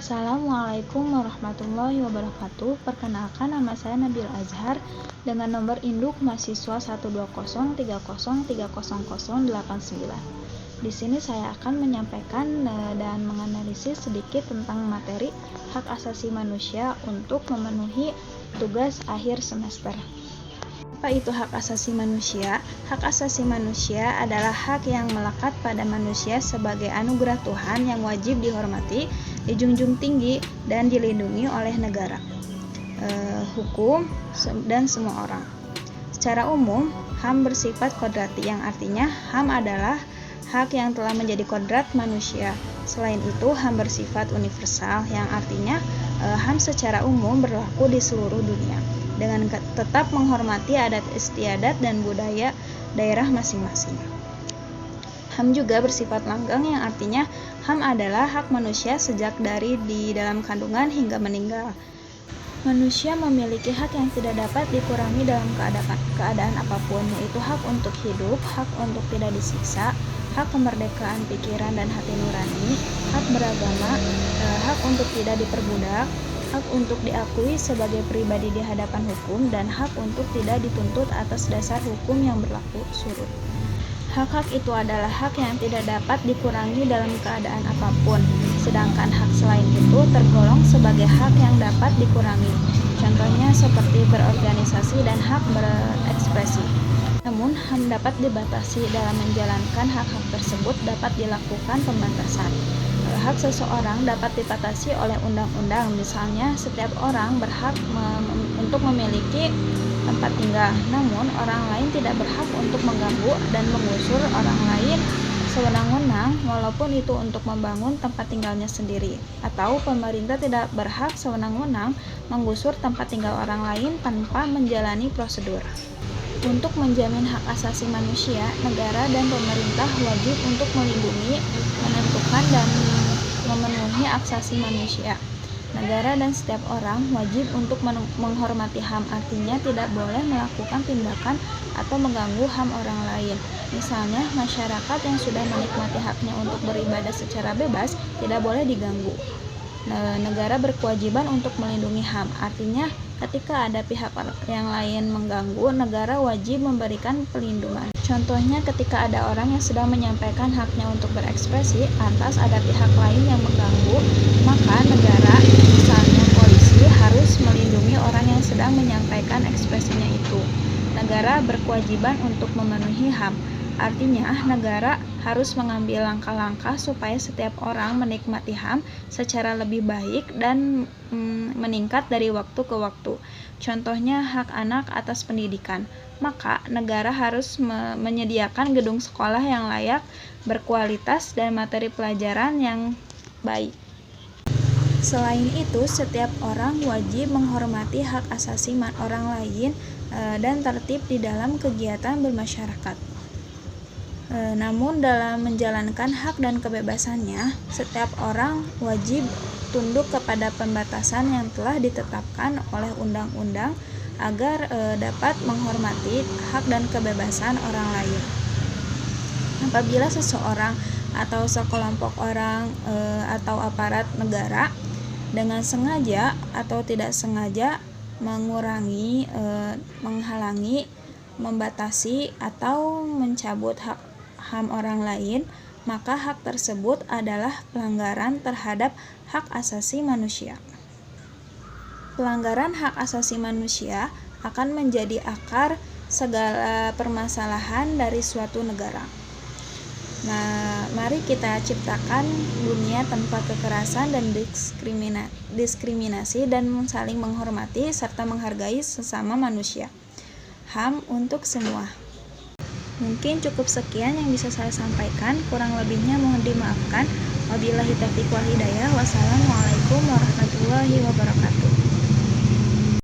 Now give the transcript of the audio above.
Assalamualaikum warahmatullahi wabarakatuh. Perkenalkan, nama saya Nabil Azhar dengan nomor induk mahasiswa 12030303089. Di sini saya akan menyampaikan dan menganalisis sedikit tentang materi hak asasi manusia untuk memenuhi tugas akhir semester. Apa itu hak asasi manusia? Hak asasi manusia adalah hak yang melekat pada manusia sebagai anugerah Tuhan yang wajib dihormati, dijunjung tinggi, dan dilindungi oleh negara, hukum, dan semua orang. Secara umum, HAM bersifat kodrati, yang artinya HAM adalah hak yang telah menjadi kodrat manusia. Selain itu, HAM bersifat universal, yang artinya HAM secara umum berlaku di seluruh dunia, dengan tetap menghormati adat istiadat dan budaya daerah masing-masing. HAM juga bersifat langgeng, yang artinya HAM adalah hak manusia sejak dari di dalam kandungan hingga meninggal. Manusia memiliki hak yang tidak dapat dikurangi dalam keadaan apapun, yaitu hak untuk hidup, hak untuk tidak disiksa, hak kemerdekaan pikiran dan hati nurani, hak beragama, hak untuk tidak diperbudak, hak untuk diakui sebagai pribadi di hadapan hukum, dan hak untuk tidak dituntut atas dasar hukum yang berlaku surut. Hak-hak itu adalah hak yang tidak dapat dikurangi dalam keadaan apapun, sedangkan hak selain itu tergolong sebagai hak yang dapat dikurangi. Contohnya seperti berorganisasi dan hak berekspresi. Namun, HAM dapat dibatasi. Dalam menjalankan hak-hak tersebut dapat dilakukan pembatasan. Hak seseorang dapat dibatasi oleh undang-undang, misalnya setiap orang berhak untuk memiliki tempat tinggal, namun orang lain tidak berhak untuk mengganggu dan menggusur orang lain sewenang-wenang, walaupun itu untuk membangun tempat tinggalnya sendiri. Atau pemerintah tidak berhak sewenang-wenang menggusur tempat tinggal orang lain tanpa menjalani prosedur. Untuk menjamin hak asasi manusia, negara dan pemerintah wajib untuk melindungi, menentukan, dan memenuhi hak asasi manusia. Negara dan setiap orang wajib untuk menghormati HAM, artinya tidak boleh melakukan tindakan atau mengganggu HAM orang lain. Misalnya, masyarakat yang sudah menikmati haknya untuk beribadah secara bebas tidak boleh diganggu. Negara berkewajiban untuk melindungi HAM, artinya ketika ada pihak yang lain mengganggu, negara wajib memberikan perlindungan. Contohnya, ketika ada orang yang sedang menyampaikan haknya untuk berekspresi, lantas ada pihak lain yang mengganggu, maka negara, misalnya polisi, harus melindungi orang yang sedang menyampaikan ekspresinya itu. Negara berkewajiban untuk memenuhi HAM, artinya negara harus mengambil langkah-langkah supaya setiap orang menikmati HAM secara lebih baik dan meningkat dari waktu ke waktu. Contohnya hak anak atas pendidikan. Maka negara harus menyediakan gedung sekolah yang layak, berkualitas, dan materi pelajaran yang baik. Selain itu, setiap orang wajib menghormati hak asasi orang lain dan tertib di dalam kegiatan bermasyarakat. Namun dalam menjalankan hak dan kebebasannya, setiap orang wajib tunduk kepada pembatasan yang telah ditetapkan oleh undang-undang agar dapat menghormati hak dan kebebasan orang lain. Apabila seseorang atau sekelompok orang atau aparat negara dengan sengaja atau tidak sengaja mengurangi, menghalangi, membatasi, atau mencabut hak HAM orang lain, maka hak tersebut adalah pelanggaran terhadap hak asasi manusia. Pelanggaran hak asasi manusia akan menjadi akar segala permasalahan dari suatu negara. Nah, mari kita ciptakan dunia tanpa kekerasan dan diskriminasi, dan saling menghormati serta menghargai sesama manusia. HAM untuk semua. Mungkin cukup sekian yang bisa saya sampaikan, kurang lebihnya mohon dimaafkan. Wabillahi taufiq wal hidayah. Wassalamualaikum warahmatullahi wabarakatuh.